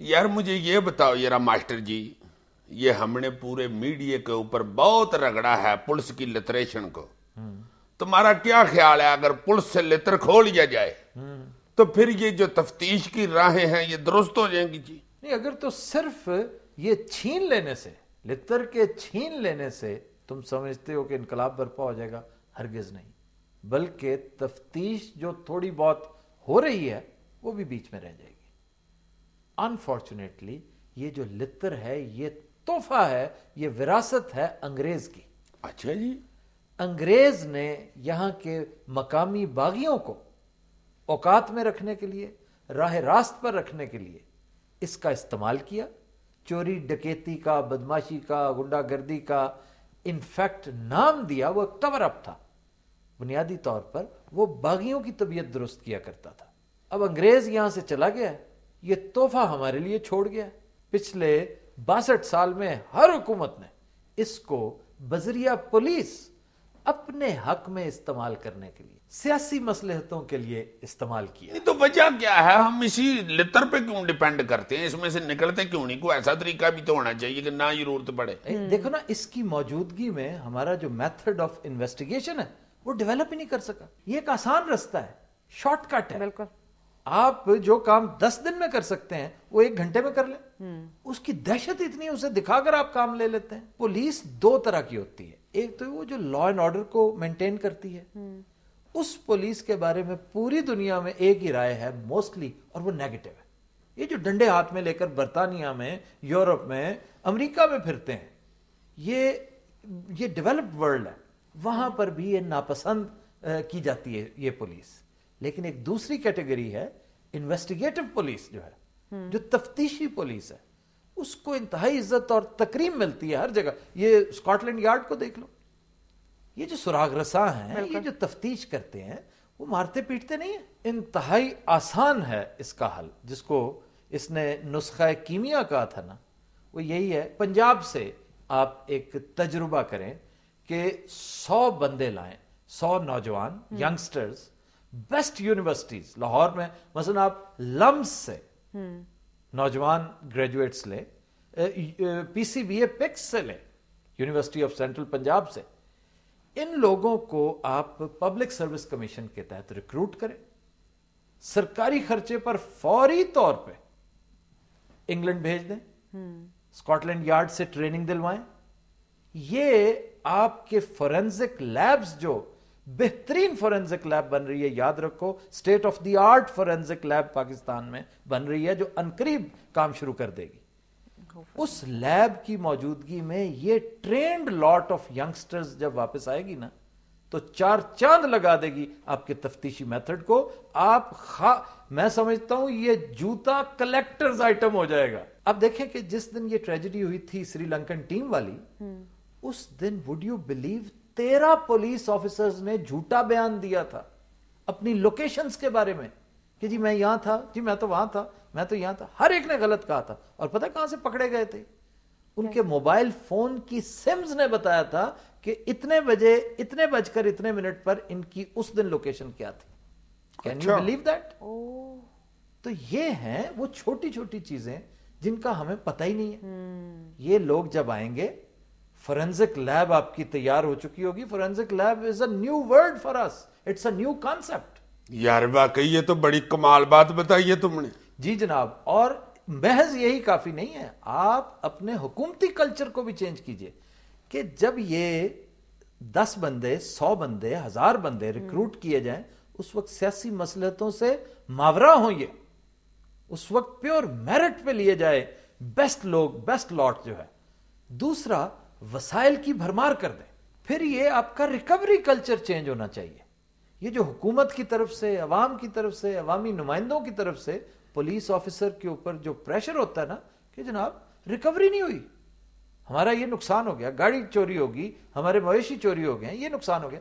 یار مجھے یہ بتاؤ ذرا ماسٹر جی، یہ ہم نے پورے میڈیا کے اوپر بہت رگڑا ہے پولیس کی لتریشن کو، تمہارا کیا خیال ہے اگر پولیس سے لتر کھول لیا جائے تو پھر یہ جو تفتیش کی راہیں ہیں یہ درست ہو جائیں گی؟ جی نہیں، اگر تو صرف یہ چھین لینے سے، لتر کے چھین لینے سے تم سمجھتے ہو کہ انقلاب برپا ہو جائے گا، ہرگز نہیں، بلکہ تفتیش جو تھوڑی بہت ہو رہی ہے وہ بھی بیچ میں رہ جائے گی۔ انفارچونیٹلی یہ جو لتر ہے یہ تحفہ ہے، یہ وراثت ہے انگریز کی۔ اچھا جی، انگریز نے یہاں کے مقامی باغیوں کو اوقات میں رکھنے کے لیے، راہ راست پر رکھنے کے لیے اس کا استعمال کیا، چوری ڈکیتی کا، بدماشی کا، گنڈا گردی کا، انفیکٹ نام دیا وہ کور اپ تھا، بنیادی طور پر وہ باغیوں کی طبیعت درست کیا کرتا تھا۔ اب انگریز یہاں سے چلا گیا ہے، یہ تحفہ ہمارے لیے چھوڑ گیا ہے۔ پچھلے 62 سال میں ہر حکومت نے اس کو بذریعہ پولیس اپنے حق میں استعمال کرنے کے لیے، سیاسی مصلحتوں کے لیے استعمال کیا۔ نہیں تو وجہ کیا ہے؟ ہم اسی لتر پہ کیوں ڈیپینڈ کرتے ہیں؟ اس میں سے نکلتے کیوں نہیں؟ کوئی ایسا طریقہ بھی تو ہونا چاہیے کہ نہ ضرورت پڑے۔ دیکھو نا، اس کی موجودگی میں ہمارا جو میتھڈ آف انویسٹیگیشن ہے وہ ڈیولپ ہی نہیں کر سکا۔ یہ ایک آسان رستہ ہے، شارٹ کٹ ہے۔ بالکل، آپ جو کام 10 دن میں کر سکتے ہیں وہ 1 گھنٹے میں کر لیں۔ اس کی دہشت اتنی ہے، اسے دکھا کر آپ کام لے لیتے ہیں۔ پولیس 2 طرح کی ہوتی ہے، ایک تو وہ جو لا اینڈ آرڈر کو مینٹین کرتی ہے، اس پولیس کے بارے میں پوری دنیا میں ایک ہی رائے ہے موسٹلی، اور وہ نیگیٹو ہے۔ یہ جو ڈنڈے ہاتھ میں لے کر برطانیہ میں، یورپ میں، امریکہ میں پھرتے ہیں، یہ ڈیولپڈ ورلڈ ہے، وہاں پر بھی یہ ناپسند کی جاتی ہے یہ پولیس۔ لیکن ایک دوسری کیٹیگری ہے انویسٹیگیٹو پولیس، جو ہے جو تفتیشی پولیس ہے، اس کو انتہائی عزت اور تکریم ملتی ہے ہر جگہ۔ یہ اسکاٹ لینڈ یارڈ کو دیکھ لو، یہ جو سراغ رساں ہیں، یہ جو تفتیش کرتے ہیں، وہ مارتے پیٹتے نہیں ہیں۔ انتہائی آسان ہے اس کا حل، جس کو اس نے نسخہ کیمیا کہا تھا نا، وہ یہی ہے۔ پنجاب سے آپ ایک تجربہ کریں کہ 100 بندے لائیں، 100 نوجوان ینگسٹرز، بیسٹ یونیورسٹیز لاہور میں مثلا آپ لمس سے نوجوان گریجویٹس لیں، پی سی بی اے پکس سے لیں، یونیورسٹی آف سینٹرل پنجاب سے، ان لوگوں کو آپ پبلک سروس کمیشن کے تحت ریکروٹ کریں، سرکاری خرچے پر فوری طور پہ انگلینڈ بھیج دیں، اسکاٹ لینڈ یارڈ سے ٹریننگ دلوائیں۔ یہ آپ کے فورینزک لیبز، جو بہترین فورینزک لیب بن رہی ہے، یاد رکھو state of the art forensic lab Pakistan میں بن رہی ہے، جو عنقریب کام شروع کر دے گی، اس لیب کی موجودگی میں یہ ٹرینڈ لاٹ آف ینگسٹرز جب واپس آئے گی نا، تو 4 چاند لگا دے گی آپ کے تفتیشی میتھڈ کو۔ میں سمجھتا ہوں یہ جوتا کلیکٹرز آئٹم ہو جائے گا۔ اب دیکھیں کہ جس دن یہ ٹریجڈی ہوئی تھی سری لنکن ٹیم والی، اس دن would you believe 13 police officers نے جھوٹا بیان دیا تھا اپنی لوکیشنز کے بارے میں، کہ جی میں یہاں تھا، جی میں تو وہاں تھا، میں تو یہاں تھا۔ ہر ایک نے غلط کہا تھا، اور پتہ کہاں سے پکڑے گئے تھے؟ ان کے موبائل فون کی سمز نے بتایا تھا کہ اتنے بجے اتنے بج کر اتنے منٹ پر ان کی اس دن لوکیشن کیا تھی۔ Can you believe that? تو یہ ہیں وہ چھوٹی چھوٹی چیزیں جن کا ہمیں پتہ ہی نہیں ہے۔ یہ لوگ جب آئیں گے، فورینزک لیب آپ کی تیار ہو چکی ہوگی۔ Forensic lab is a new word for us, it's a new concept. یار واقعی یہ تو بڑی کمال بات بتائی ہے تم نے۔ جی جناب، اور محض یہی کافی نہیں ہے، آپ اپنے حکومتی کلچر کو بھی چینج کیجئے، کہ جب یہ 10 بندے، 100 بندے، 1000 بندے ریکروٹ کیے جائیں، اس وقت سیاسی مصلحتوں سے ماورا ہوں، یہ اس وقت پیور میرٹ پہ لیے جائے بیسٹ لوگ، بیسٹ لاٹ جو ہے۔ دوسرا، وسائل کی بھرمار کر دیں۔ پھر یہ آپ کا ریکوری کلچر چینج ہونا چاہیے۔ یہ جو حکومت کی طرف سے، عوام کی طرف سے، عوامی نمائندوں کی طرف سے پولیس آفیسر کے اوپر جو پریشر ہوتا ہے نا، کہ جناب ریکوری نہیں ہوئی، ہمارا یہ نقصان ہو گیا، گاڑی چوری ہوگی، ہمارے مویشی چوری ہو گئے، یہ نقصان ہو گیا،